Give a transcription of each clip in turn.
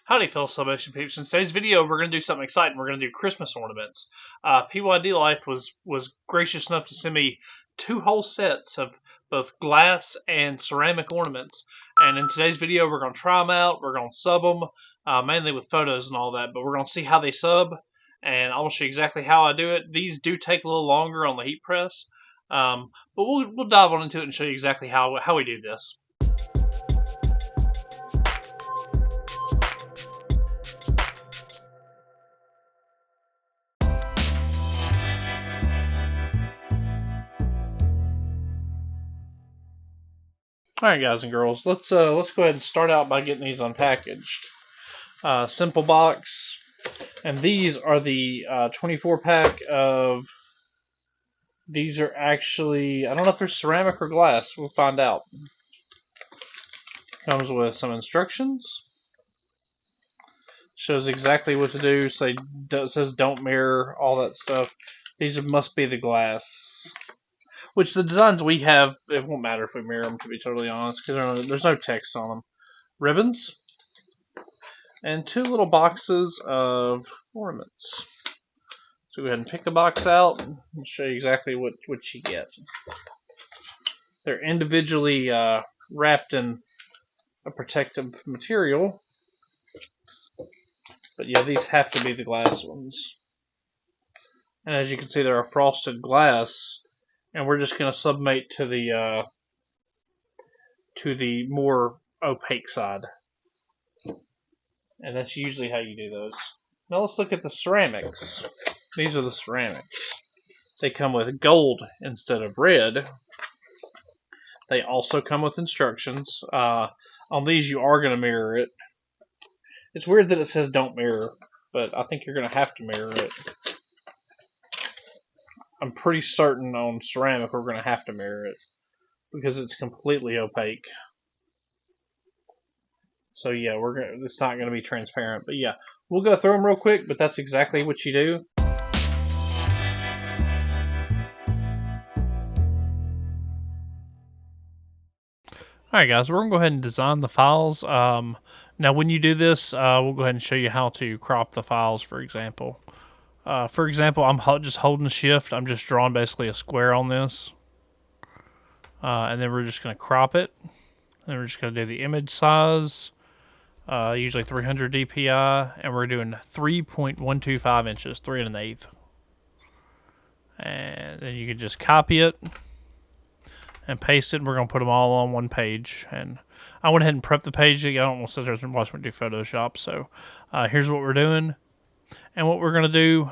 Howdy, fellow Sublimation peeps. In today's video, we're going to do something exciting. We're going to do Christmas ornaments. PYD Life was gracious enough to send me 2 whole sets of both glass and ceramic ornaments. And in today's video, we're going to try them out. We're going to sub them, mainly with photos and all that. But we're going to see how they sub, and I will show you exactly how I do it. These do take a little longer on the heat press, but we'll dive on into it and show you exactly how we do this. Alright guys and girls, let's go ahead and start out by getting these unpackaged. Simple box, and these are the 24 pack of, these are actually, I don't know if they're ceramic or glass, we'll find out. Comes with some instructions, shows exactly what to do, says don't mirror, all that stuff. These must be the glass. Which the designs we have, it won't matter if we mirror them, to be totally honest, because there's no text on them. Ribbons, and 2 little boxes of ornaments. So go ahead and pick the box out and show you exactly what you get. They're individually wrapped in a protective material, but yeah, these have to be the glass ones. And as you can see, they're a frosted glass. And we're just going to sublimate to the more opaque side. And that's usually how you do those. Now let's look at the ceramics. These are the ceramics. They come with gold instead of red. They also come with instructions. On these you are going to mirror it. It's weird that it says don't mirror, but I think you're going to have to mirror it. I'm pretty certain on ceramic we're going to have to mirror it because it's completely opaque. So yeah, it's not going to be transparent. But yeah, we'll go through them real quick, but that's exactly what you do. Alright guys, we're going to go ahead and design the files. Now when you do this, we'll go ahead and show you how to crop the files, for example. I'm just holding shift. I'm just drawing basically a square on this. And then we're just going to crop it. And we're just going to do the image size, usually 300 dpi. And we're doing 3.125 inches, 3 1/8. And then you can just copy it and paste it. And we're going to put them all on one page. And I went ahead and prepped the page. I don't want to sit there and watch me do Photoshop. So here's what we're doing. And what we're going to do,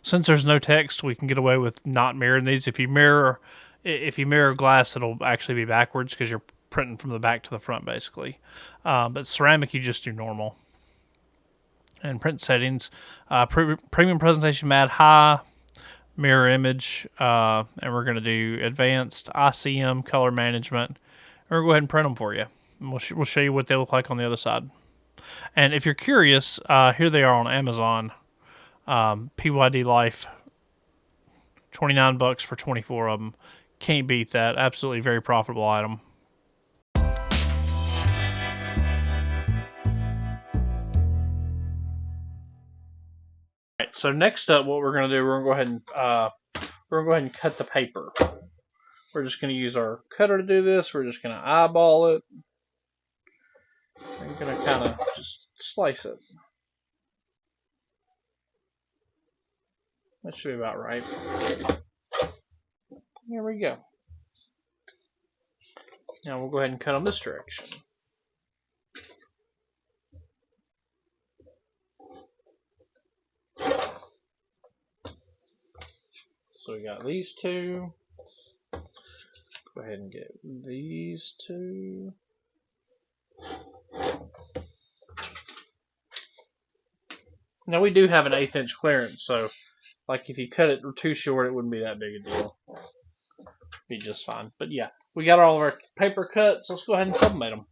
since there's no text, we can get away with not mirroring these. If you mirror glass, it'll actually be backwards because you're printing from the back to the front, basically. But ceramic, you just do normal. And print settings, premium presentation matte high, mirror image, and we're going to do advanced ICM color management. And we'll go ahead and print them for you. And we'll show you what they look like on the other side. And if you're curious, here they are on Amazon. PYD Life, $29 for 24 of them. Can't beat that. Absolutely very profitable item. Alright, so next up, what we're going to do, we're going to go ahead and cut the paper. We're just going to use our cutter to do this. We're just going to eyeball it. I'm going to kind of just slice it. That should be about right. Here we go. Now we'll go ahead and cut on this direction. So we got these 2. Go ahead and get these 2. Now we do have an 1/8 inch clearance, so like if you cut it too short, it wouldn't be that big a deal. Be just fine. But yeah, we got all of our paper cut, so let's go ahead and sublimate them.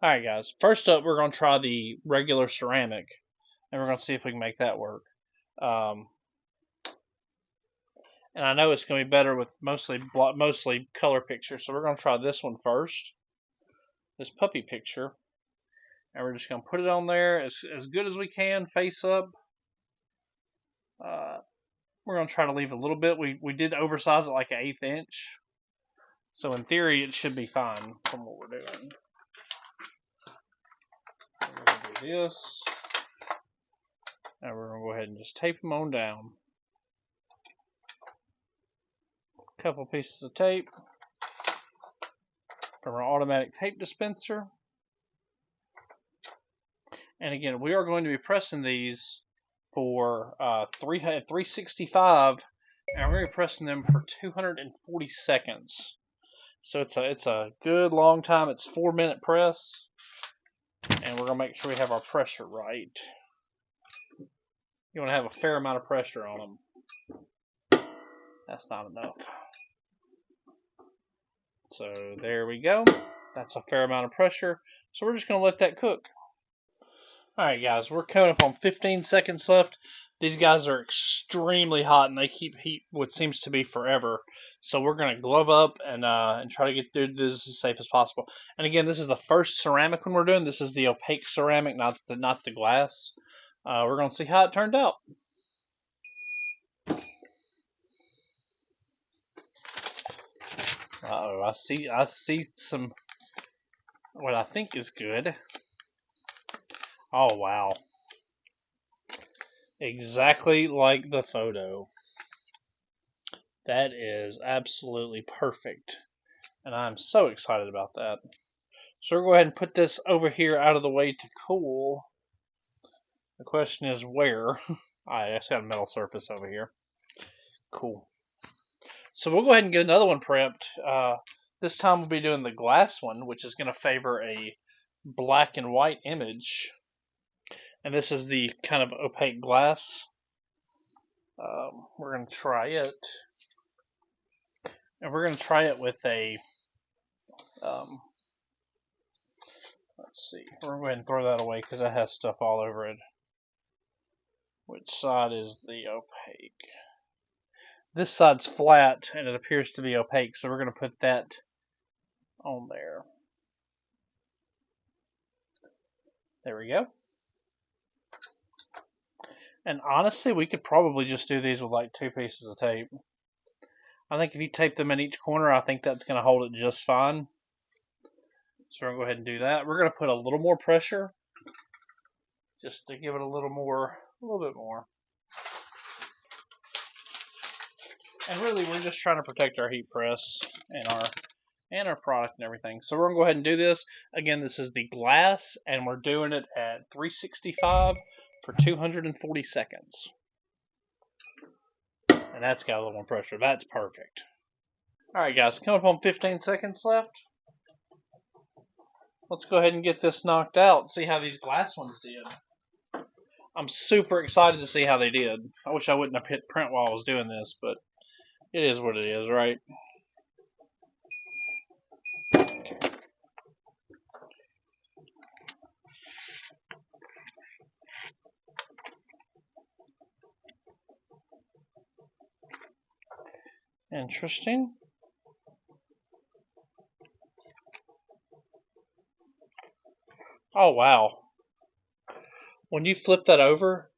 Alright guys, first up we're going to try the regular ceramic, and we're going to see if we can make that work. And I know it's going to be better with mostly color pictures. So we're going to try this one first. This puppy picture. And we're just going to put it on there as good as we can, face up. We're going to try to leave a little bit. We did oversize it like an 1/8 inch. So in theory, it should be fine from what we're doing. We're going to do this. And we're going to go ahead and just tape them on down. A couple pieces of tape from our automatic tape dispenser. And again, we are going to be pressing these for 365, and we're going to be pressing them for 240 seconds. So it's a good long time. It's 4-minute press, and we're going to make sure we have our pressure right. You want to have a fair amount of pressure on them. That's not enough. So there we go. That's a fair amount of pressure. So we're just going to let that cook. Alright guys, we're coming up on 15 seconds left. These guys are extremely hot and they keep heat what seems to be forever. So we're going to glove up and try to get through this as safe as possible. And again, this is the first ceramic one we're doing. This is the opaque ceramic, not the glass. We're going to see how it turned out. Uh-oh, I see some what I think is good. Oh wow. Exactly like the photo. That is absolutely perfect. And I'm so excited about that. So we'll go ahead and put this over here out of the way to cool. The question is where? I just got a metal surface over here. Cool. So we'll go ahead and get another one prepped. This time we'll be doing the glass one, which is going to favor a black and white image. And this is the kind of opaque glass. We're going to try it. And we're going to try it with a, let's see, we're going to go ahead and throw that away because that has stuff all over it. Which side is the opaque? This side's flat and it appears to be opaque, so we're going to put that on there. There we go. And honestly, we could probably just do these with like 2 pieces of tape. I think if you tape them in each corner, I think that's going to hold it just fine. So we're going to go ahead and do that. We're going to put a little more pressure, just to give it a little bit more. And really, we're just trying to protect our heat press and our product and everything. So we're going to go ahead and do this. Again, this is the glass, and we're doing it at 365 for 240 seconds. And that's got a little more pressure. That's perfect. Alright guys, coming up on 15 seconds left. Let's go ahead and get this knocked out and see how these glass ones did. I'm super excited to see how they did. I wish I wouldn't have hit print while I was doing this, but it is what it is, right? Okay. Interesting. Oh wow. When you flip that over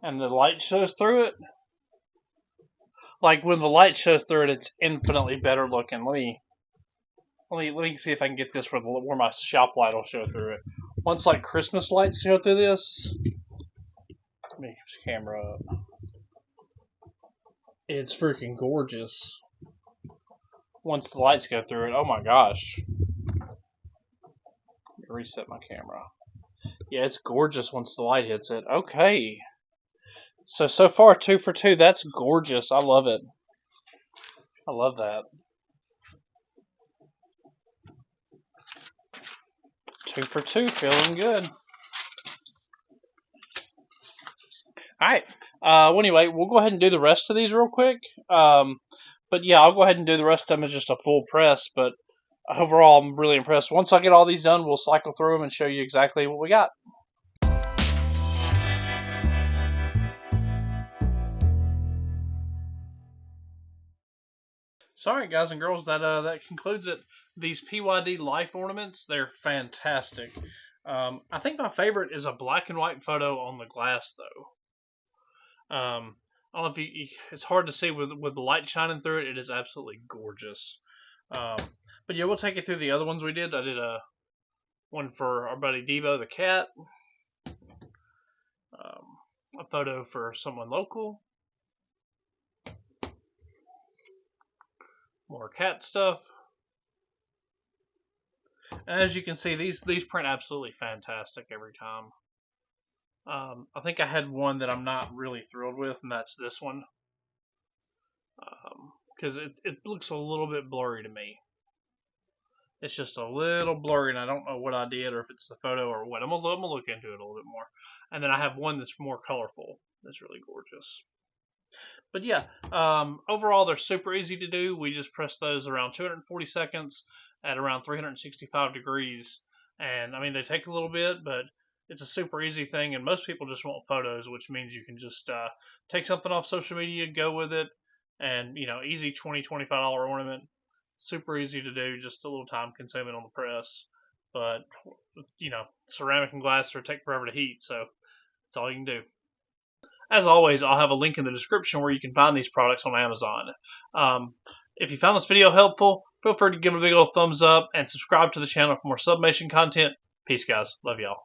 and the light shows through it, like when the light shows through it, it's infinitely better looking. Let me see if I can get this where my shop light will show through it. Once like Christmas lights show through this, let me get this camera up. It's freaking gorgeous. Once the lights go through it, oh my gosh. Reset my camera. Yeah, it's gorgeous once the light hits it. Okay. So far 2 for 2. That's gorgeous. I love it. I love that. 2 for 2. Feeling good. Alright. Well, anyway, we'll go ahead and do the rest of these real quick. But yeah, I'll go ahead and do the rest of them as just a full press. But overall, I'm really impressed. Once I get all these done, we'll cycle through them and show you exactly what we got. So, all right, guys and girls, that concludes it. These PYD life ornaments, they're fantastic. I think my favorite is a black and white photo on the glass, though. I don't know if it's hard to see with the light shining through it. It is absolutely gorgeous. But yeah, we'll take you through the other ones we did. I did one for our buddy Debo the cat, a photo for someone local, more cat stuff. And as you can see, these print absolutely fantastic every time. I think I had one that I'm not really thrilled with, and that's this one. Because it looks a little bit blurry to me. It's just a little blurry, and I don't know what I did or if it's the photo or what. I'm gonna look into it a little bit more. And then I have one that's more colorful. That's really gorgeous. But yeah, overall they're super easy to do. We just press those around 240 seconds at around 365 degrees. And I mean, they take a little bit, but it's a super easy thing. And most people just want photos, which means you can just take something off social media, go with it, and easy $20-25 ornament. Super easy to do, just a little time consuming on the press. But ceramic and glass take forever to heat, so that's all you can do. As always, I'll have a link in the description where you can find these products on Amazon. If you found this video helpful, feel free to give it a big old thumbs up and subscribe to the channel for more sublimation content. Peace, guys. Love y'all.